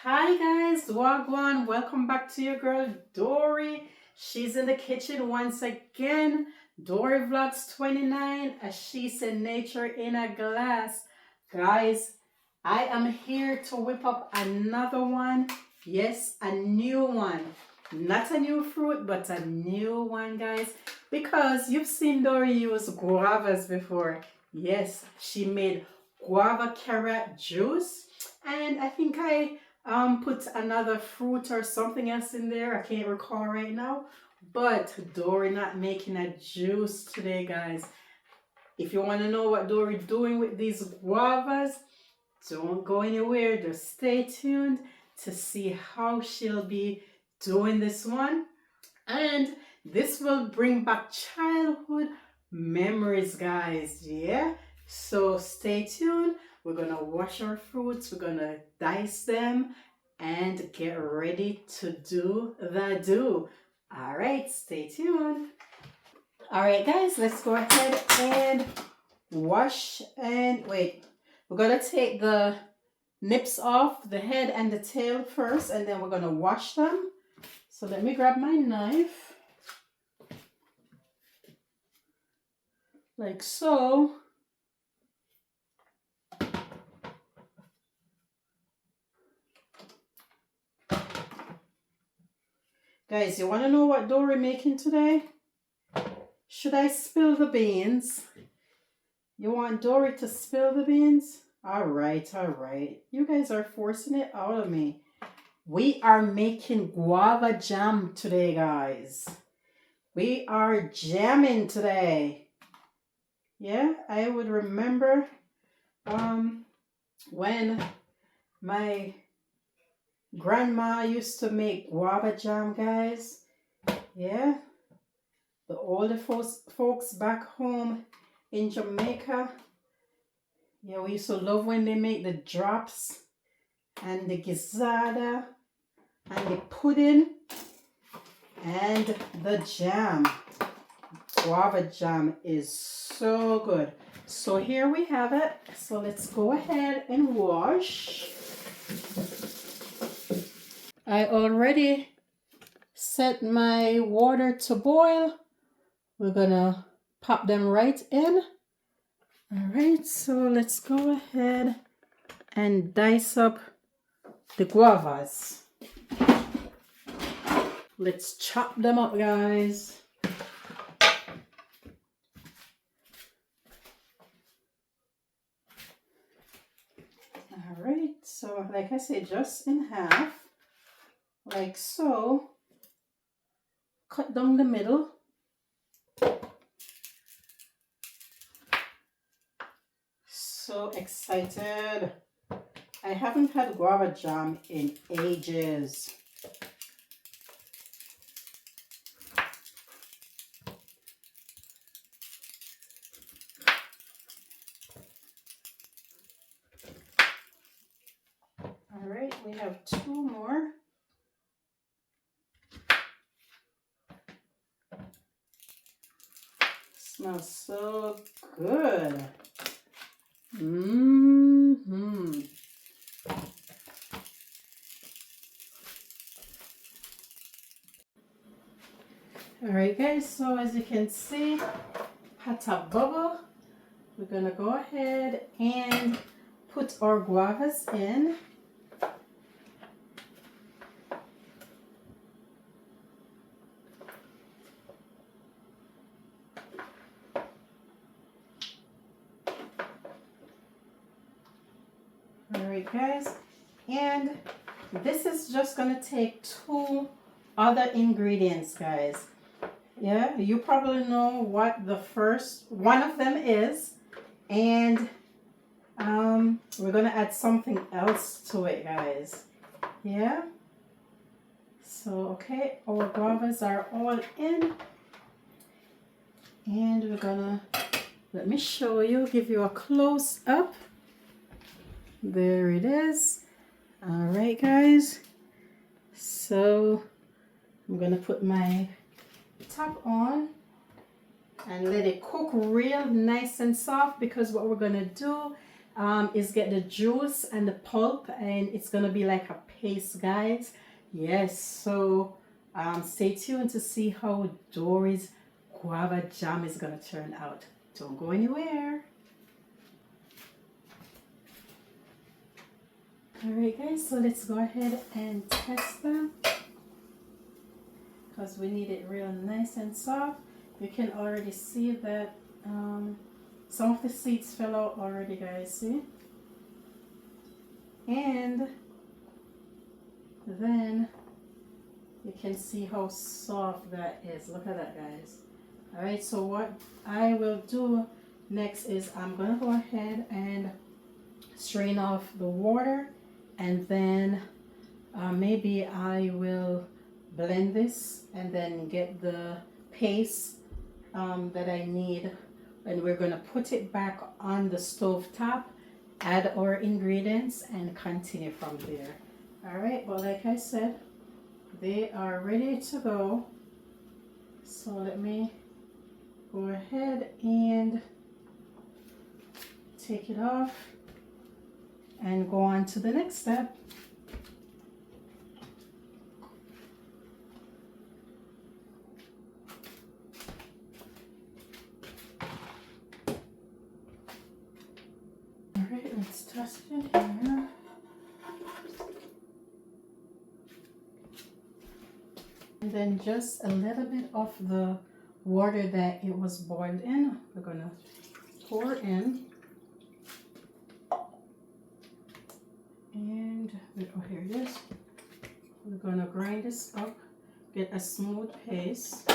Hi guys, Wagwan, welcome back to your girl Dorrie. She's in the kitchen once again. Dorrie Vlogs 29, as she said, nature in a glass. Guys, I am here to whip up another one. Yes, a new one. Not a new fruit, but a new one, guys. Because you've seen Dorrie use guavas before. Yes, she made guava carrot juice. And I think I put another fruit or something else in there. I can't recall right now. But Dorrie not making a juice today, guys. If you want to know what Dorrie doing with these guavas, don't go anywhere. Just stay tuned to see how she'll be doing this one. And this will bring back childhood memories, guys. Yeah, so stay tuned. We're gonna wash our fruits, we're gonna dice them, and get ready to do the do. All right, stay tuned. All right, guys, let's go ahead and wash. And wait, we're gonna take the nips off the head and the tail first, and then we're gonna wash them. So let me grab my knife, like so. Guys, you want to know what Dorrie making today? Should I spill the beans? You want Dorrie to spill the beans? All right, all right. You guys are forcing it out of me. We are making guava jam today, guys. We are jamming today. Yeah, I would remember when my grandma used to make guava jam, guys. Yeah, the older folks back home in Jamaica. Yeah, we used to love when they make the drops and the gizzada and the pudding and the jam. Guava jam is so good. So here we have it. So let's go ahead and wash. I already set my water to boil. We're gonna pop them right in. All right, so let's go ahead and dice up the guavas. Let's chop them up, guys. All right, so like I said, just in half, like so. Cut down the middle. So excited. I haven't had guava jam in ages. All right, we have two more. Smells so good. All right, guys, so as you can see, hot up bubble. We're gonna go ahead and put our guavas in. Alright, guys, and this is just gonna take two other ingredients, guys. Yeah, you probably know what the first one of them is, and we're gonna add something else to it, guys. Yeah, so okay, our guavas are all in, and we're gonna, let me show you, give you a close up. There it is. All right, guys, so I'm gonna put my top on and let it cook real nice and soft, because what we're gonna do, is get the juice and the pulp, and it's gonna be like a paste, guys. Yes, so stay tuned to see how Dorrie's guava jam is gonna turn out. Don't go anywhere. Alright guys, so let's go ahead and test them because we need it real nice and soft. You can already see that some of the seeds fell out already, guys, see? And then you can see how soft that is. Look at that, guys. Alright, so what I will do next is I'm gonna go ahead and strain off the water, and then maybe I will blend this and then get the paste that I need, and we're gonna put it back on the stove top, add our ingredients, and continue from there. All right, but like I said, they are ready to go. So let me go ahead and take it off and go on to the next step. Alright, let's toss it in here. And then just a little bit of the water that it was boiled in, we're gonna pour in. And oh, here it is. We're gonna grind this up, get a smooth paste.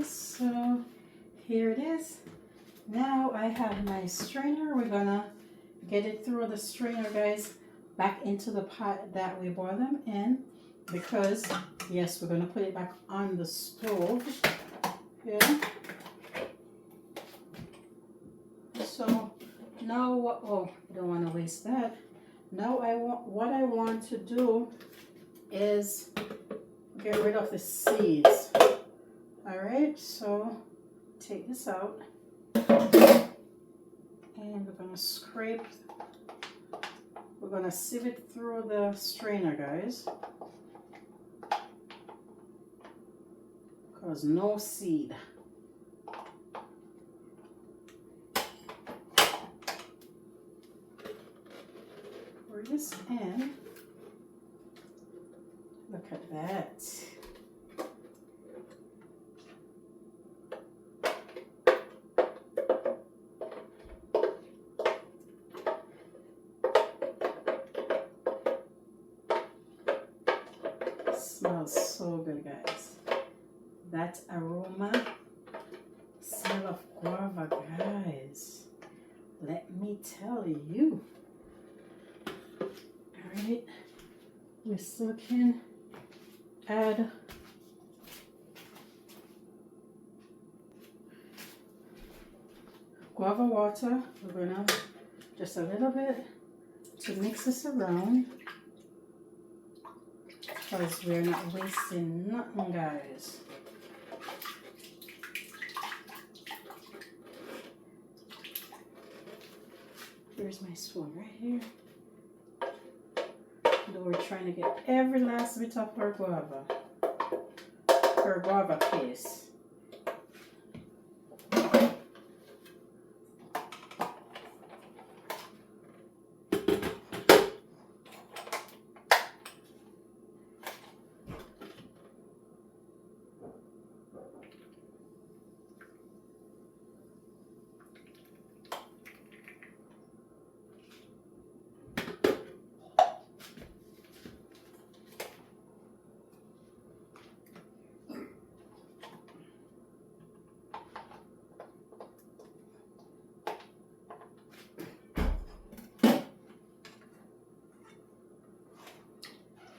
So here it is. Now I have my strainer. We're gonna get it through the strainer, guys, back into the pot that we boiled them in, because yes, we're gonna put it back on the stove. Yeah. So now what? Oh, I don't want to waste that. Now what I want to do is get rid of the seeds. All right, so take this out, and we're gonna scrape, we're gonna sieve it through the strainer, guys, because no seed. Pour this in. Look at that. Smells so good, guys. That aroma, smell of guava, guys. Let me tell you. All right, we still can add guava water. We're gonna just a little bit to mix this around, because we're not wasting nothing, guys. Here's my spoon right here. Though we're trying to get every last bit of our guava paste.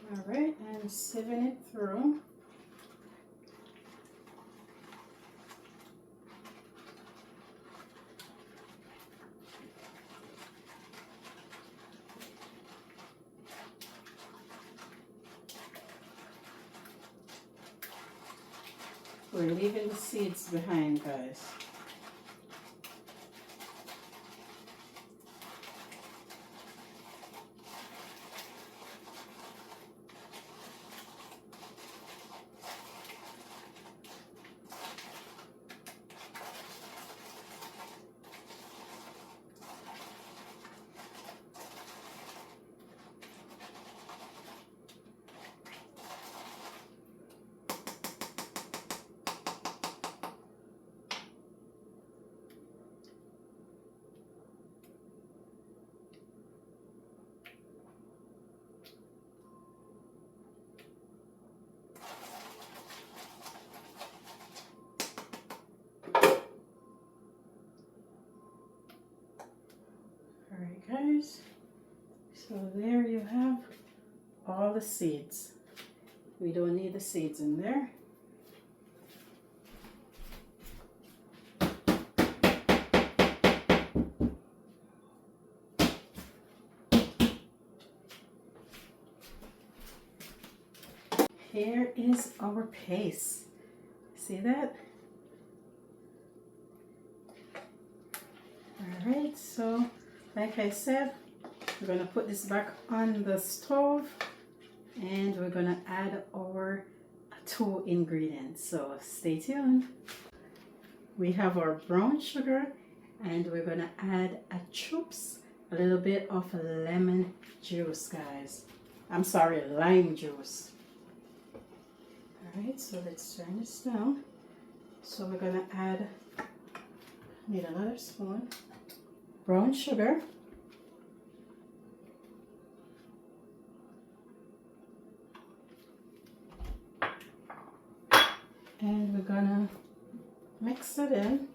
All right, and sieving it through. We're leaving the seeds behind, guys. All right, guys. So there you have all the seeds. We don't need the seeds in there. Here is our paste. See that? All right, so like I said, we're gonna put this back on the stove and we're gonna add our 2 ingredients. So stay tuned. We have our brown sugar and we're gonna add a little bit of lemon juice, guys. I'm sorry, lime juice. All right, so let's turn this down. So we're gonna need another spoon, brown sugar, and we're gonna mix it in.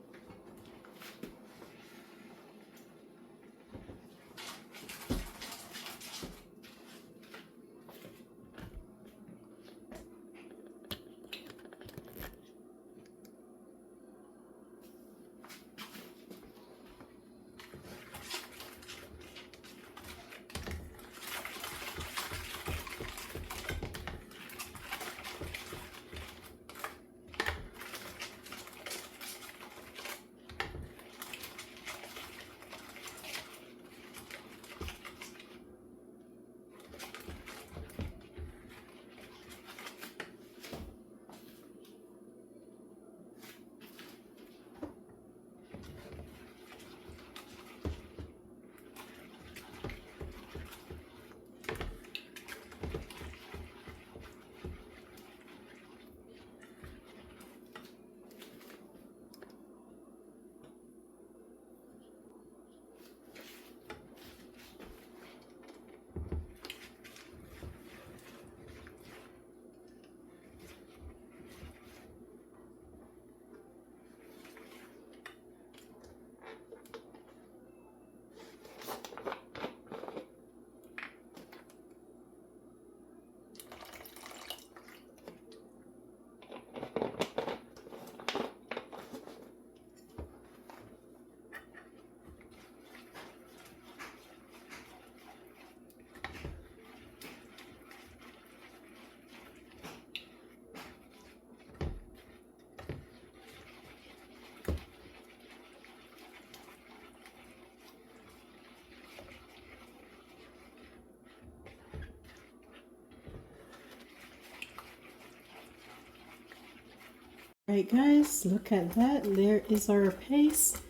Alright guys, look at that. There is our paste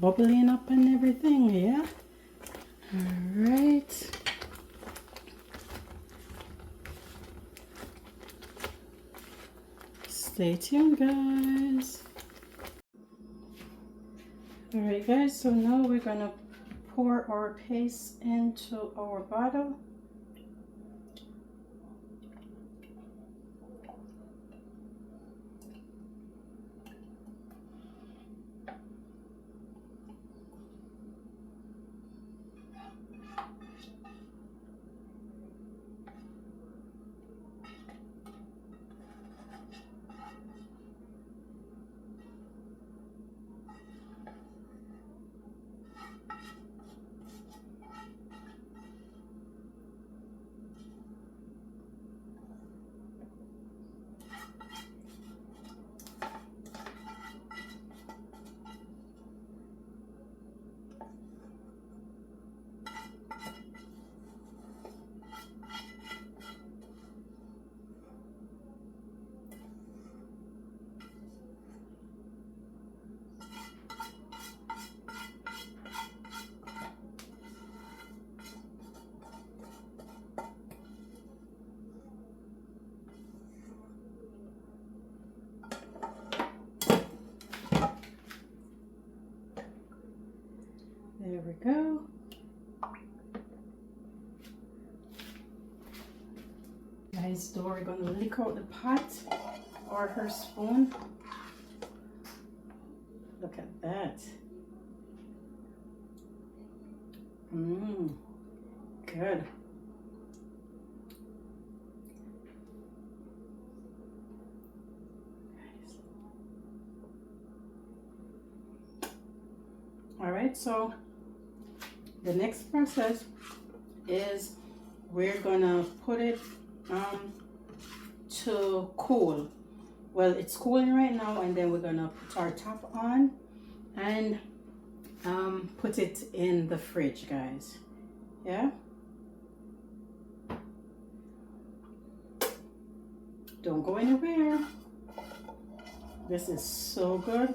bubbling up and everything, yeah? Alright. Stay tuned, guys. Alright guys, so now we're gonna pour our paste into our bottle. we go. Guys, Dorrie gonna lick out the pot or her spoon. Look at that. Good. All right, so the next process is we're gonna put it to cool. Well, it's cooling right now, and then we're gonna put our top on and put it in the fridge, guys. Yeah, don't go anywhere. This is so good.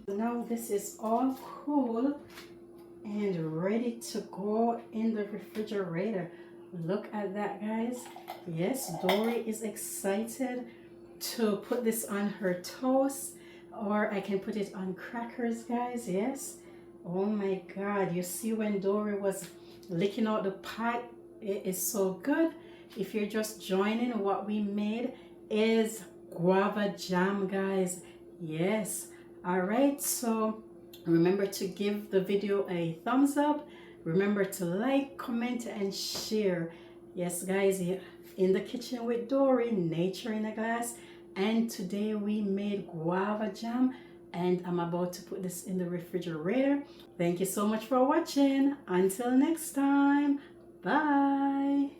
Now this is all cool and ready to go in the refrigerator. Look at that, guys. Yes, Dorrie is excited to put this on her toast, or I can put it on crackers, guys. Yes. Oh my God, you see when Dorrie was licking out the pot, it is so good. If you're just joining, what we made is guava jam, guys. Yes. All right, so remember to give the video a thumbs up. Remember to like, comment, and share. Yes, guys, in the kitchen with Dorrie, nature in a glass. And today we made guava jam, and I'm about to put this in the refrigerator. Thank you so much for watching. Until next time, bye.